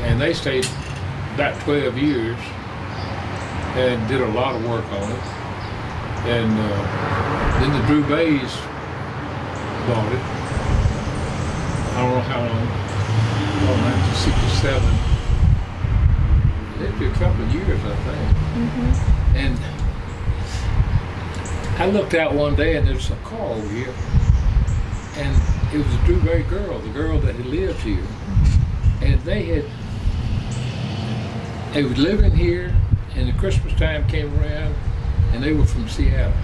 And they stayed about 12 years and did a lot of work on it. And then the Drew Bays bought it. I don't know how long, 1967. Maybe a couple of years, I think. Mm-hmm. And I looked out one day and there's a car over here. And it was a Drew Bay girl, the girl that had lived here. And they was living here, and the Christmas time came around, and they were from Seattle.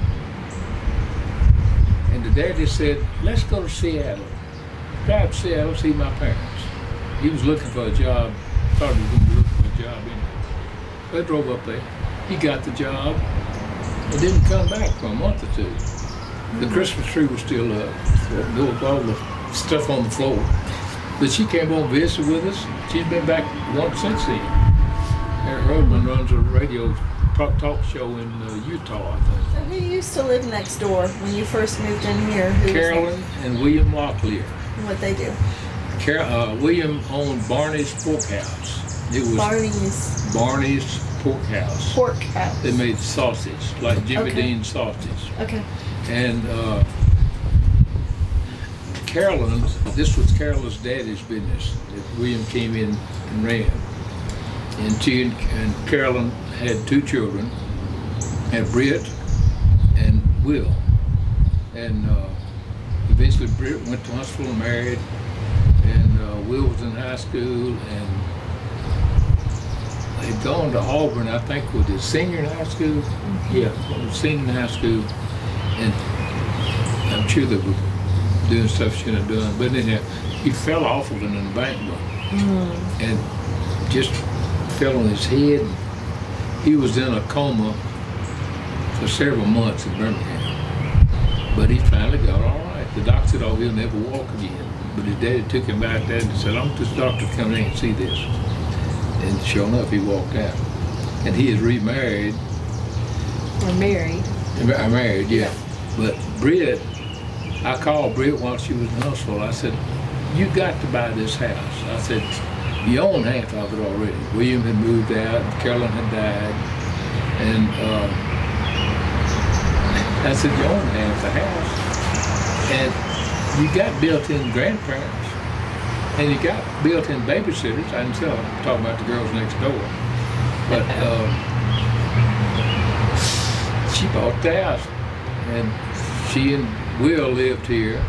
And the daddy said, let's go to Seattle. Drive to Seattle, see my parents. He was looking for a job, thought he was going to be looking for a job anyway. They drove up there. He got the job and didn't come back for a month or 2. The Christmas tree was still up. There was all the stuff on the floor. But she came over and visited with us. She's been back once since then. Eric Rodman runs a radio talk show in Utah, I think. So who used to live next door when you first moved in here? Who was Carolyn and William Locklear. what they do? William owned Barney's Pork House. It was Barney's Pork House. Pork house. They made sausage, like Jimmy Okay. Dean sausage. Okay. And Carolyn, this was Carolyn's daddy's business that William came in and ran. And she and Carolyn had two children, had Britt and Will. And eventually Britt went to Huntsville and married, and Will was in high school, and they'd gone to Auburn, I think, with his senior in high school. Yeah, senior in high school. And I'm sure they were doing stuff she shouldn't have done. But anyhow, he fell off of an embankment and just fell on his head. He was in a coma for several months in Birmingham. But he finally got all right. The doctor said, oh, he'll never walk again. But his daddy took him back there and said, I want this doctor to come in and see this. And sure enough, he walked out. And he is remarried. Or married. Married, yeah. But Britt, I called Britt while she was in Huntsville. I said, you got to buy this house. I said, you own half of it already. William had moved out, and Carolyn had died. And I said, you own half the house. And you got built-in grandparents. And you got built-in babysitters. I didn't tell her, I'm talking about the girls next door. But she bought the house. And she and Will lived here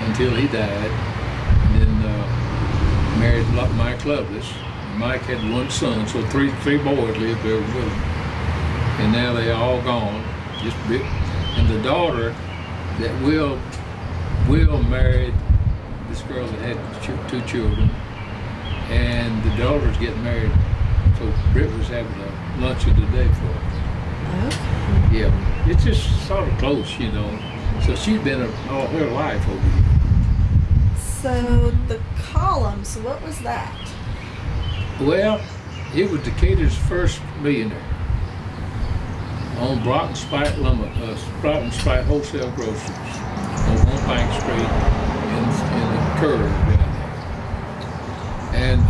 until he died. And then married Mike Lovelace. Mike had one son, so three boys lived there with him. And now they all gone. Just bit. And the daughter that Will married this girl that had two children, and the daughter's getting married. So Britt was having a lunch of the day for her. Okay. Yeah, it's just sort of close, you know. So she's been all her life over here. So the columns, what was that? Well, it was Decatur's first millionaire. On Broughton Spite Wholesale Groceries on 1 Bank Street in the curve down there. And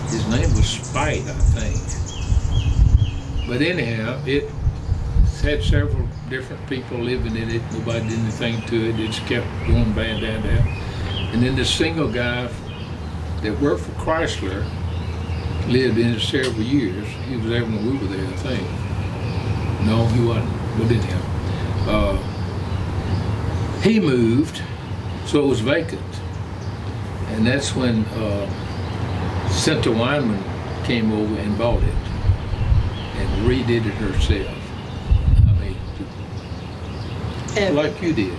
his name was Spite, I think. But anyhow, it had several different people living in it. Nobody did anything to it. It just kept going bad down there. And then this single guy that worked for Chrysler lived in it several years. He was there when we were there, I think. No, he wasn't. But anyhow, he moved, so it was vacant. And that's when Cynthia Weinman came over and bought it and redid it herself. I mean, like you did.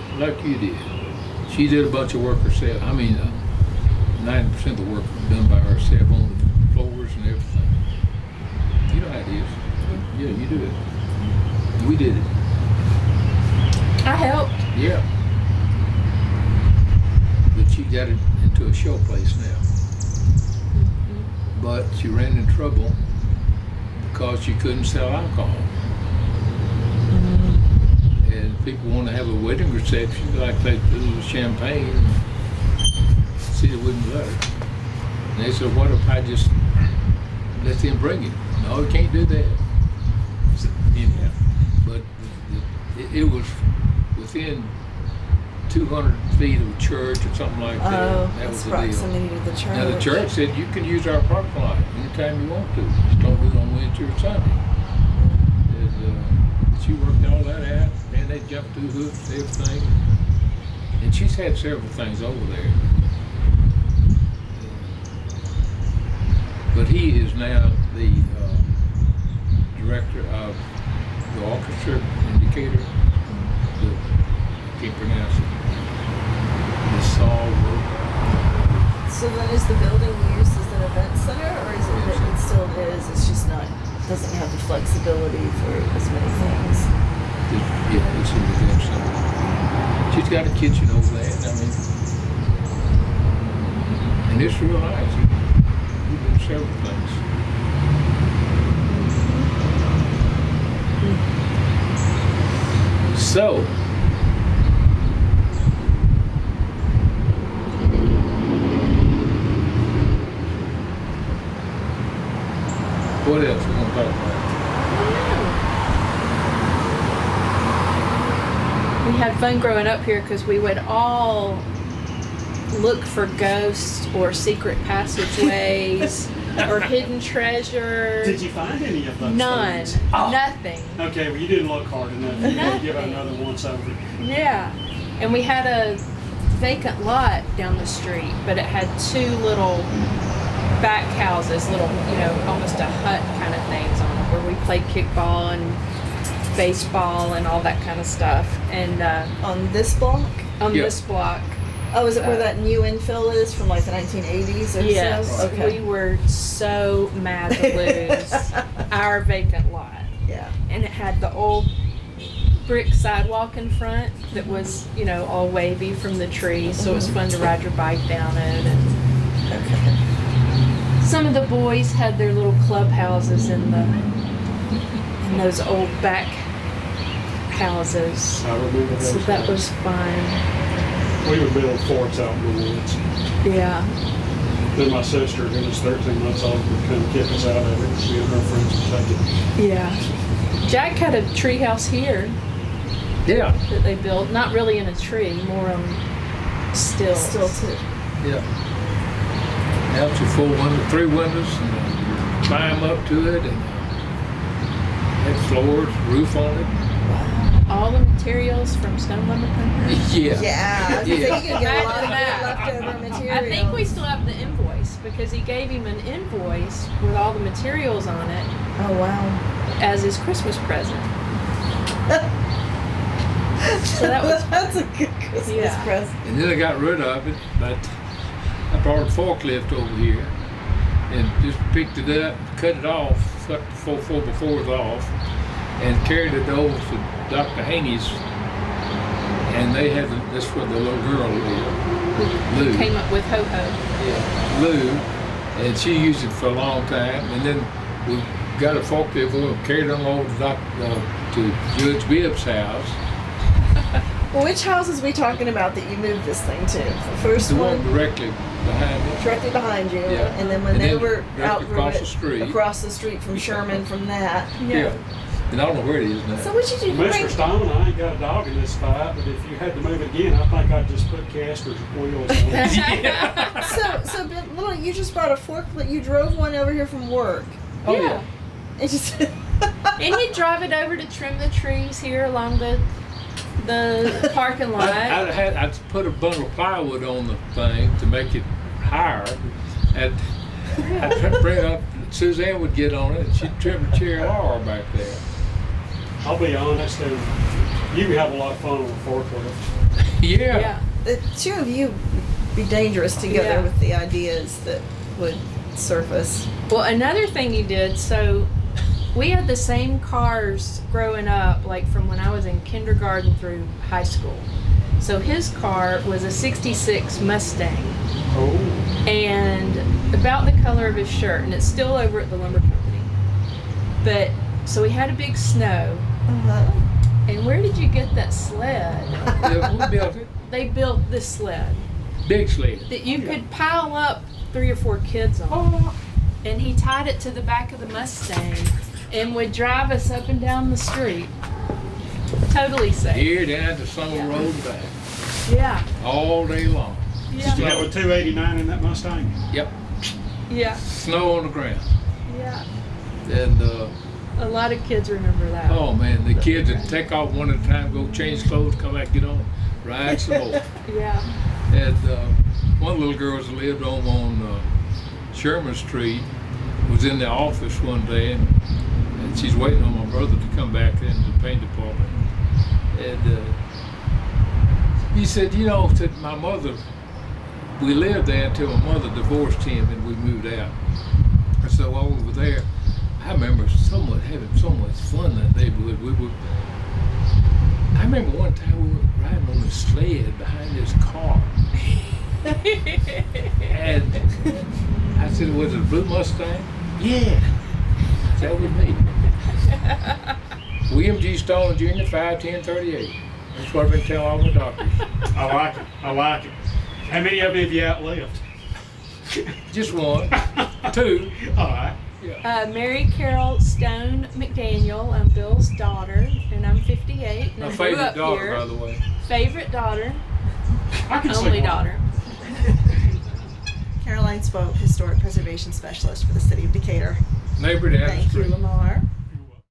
She did a bunch of work herself. I mean, 90% of the work was done by herself on the floors and everything. You know how it is. Yeah, you do it. We did it. I helped. Yeah. But she got it into a show place now. But she ran in trouble because she couldn't sell alcohol. And people want to have a wedding reception, like they do with champagne. See, they wouldn't let her. And they said, what if I just let them bring it? No, you can't do that. So, anyhow, but it was within 200 feet of a church or something like that. Oh, That was that's the deal. proximity to the church. Now the church said you can use our parking lot anytime you want to. Just don't do it on Wednesday or Sunday. And, she worked all that out. Man, they jumped through hoops, everything. And she's had several things over there. But he is now the director of the orchestra in Decatur. I can't pronounce it. The Saul. So then is the building used as an event center, or is it that it still is, it's just not, doesn't have the flexibility for as many things? Yeah, it's in the event center. She's got a kitchen over there, I mean, and it's real nice. We've done several things. So, what else we gonna talk about? We had fun growing up here because we would all look for ghosts or secret passageways or hidden treasure. Did you find any of those None. things? Oh. Nothing. Okay, well, you didn't look hard enough. You had to give it Nothing. another once over. Yeah. And we had a vacant lot down the street, but it had two little back houses, little, almost a hut kind of things on it, where we played kickball and baseball and all that kind of stuff. And On this block? on Yeah. this block, Oh, is it where that new infill is from like the 1980s or yes, so? Okay. we were so mad to lose our vacant lot. Yeah. And it had the old brick sidewalk in front that was, all wavy from the trees, so it was fun to ride your bike down it. And some of the boys had their little clubhouses in those old back houses, I remember those. so that was fun. We would build forts out in the woods. Yeah, Then my sister, who was 13 months old, would come kick us out of it. She and her friends would take it. yeah. Jack had a tree house here Yeah, that they built, not really in a tree, more on stilts. Still too. yeah. Out your 4 windows, 3 windows, and climb up to it, and had floors, roof on it. All the materials from Stone Lumber Company. Yeah. Yeah. I was gonna say, you could get a lot of Imagine good that. leftover material. I think we still have the invoice because he gave him an invoice with all the materials on it Oh wow. as his Christmas present. So that was That's a good Christmas Yeah. present. And then I got rid of it, but I brought a forklift over here and just picked it up, cut it off, cut the 4x4s off, and carried it over to Dr. Haney's. And they had, that's where the little girl lived, Lou. came up with ho ho. Yeah, Lou, and she used it for a long time. And then we got a forklift over and carried it over to Judge Bibb's house. Well, which house is we talking about that you moved this thing to? The first The one one directly behind it. directly behind you, Yeah. and then when And they then were directly out across the street. across the street from Sherman, from that. Yeah. And I don't know where it is now. So what you do? Mr. Stone, I ain't got a dog in this fight, but if you had to move it again, I think I'd just put casters and wheels on it. So but little, you just brought a forklift. You drove one over here from work. Oh, Yeah. yeah. It just. And he'd drive it over to trim the trees here along the parking lot. I'd put a bundle of plywood on the thing to make it higher. I'd bring it up, Suzanne would get on it, and she'd trim the cherry laurel back there. I'll be honest, and you have a lot of fun on a forklift. Yeah. The two of you would be dangerous together Yeah. with the ideas that would surface. Well, another thing he did, so we had the same cars growing up, like from when I was in kindergarten through high school. So his car was a 66 Mustang Oh. and about the color of his shirt, and it's still over at the lumber company. But, so we had a big snow, Uh-huh. and where did you get that sled? Yeah, we built it. They built this sled Big sled. that you could pile up 3 or 4 kids on. And he tied it to the back of the Mustang and would drive us up and down the street. Totally safe. Here down to Summer Yeah. Road and back, Yeah. all day long. You Yeah. have a 289 in that Mustang? Yep, Yeah. snow on the ground. Yeah. And, A lot of kids remember that. oh man, the kids would take off one at a time, go change clothes, come back, get on, ride some more. Yeah. And one little girl that lived on Sherman Street was in the office one day, and she's waiting on my brother to come back into the paint department. And he said, said my mother, we lived there until my mother divorced him and we moved out. And so while we were there, I remember having so much fun in that neighborhood. I remember one time we were riding on a sled behind his car. And I said, was it a blue Mustang? Yeah. That was me. William G. Stone Jr., 51038. That's what I've been telling all the doctors. I like it. I like it. How many of them have you outlived? Just one, two. All right. Mary Carol Stone McDaniel. I'm Bill's daughter, and I'm 58. And My I grew favorite up daughter, here. by the way. Favorite daughter, I can only see daughter. Caroline Spoke, Historic Preservation Specialist for the City of Decatur. Neighbor to Thank you, Adams Street. Lamar.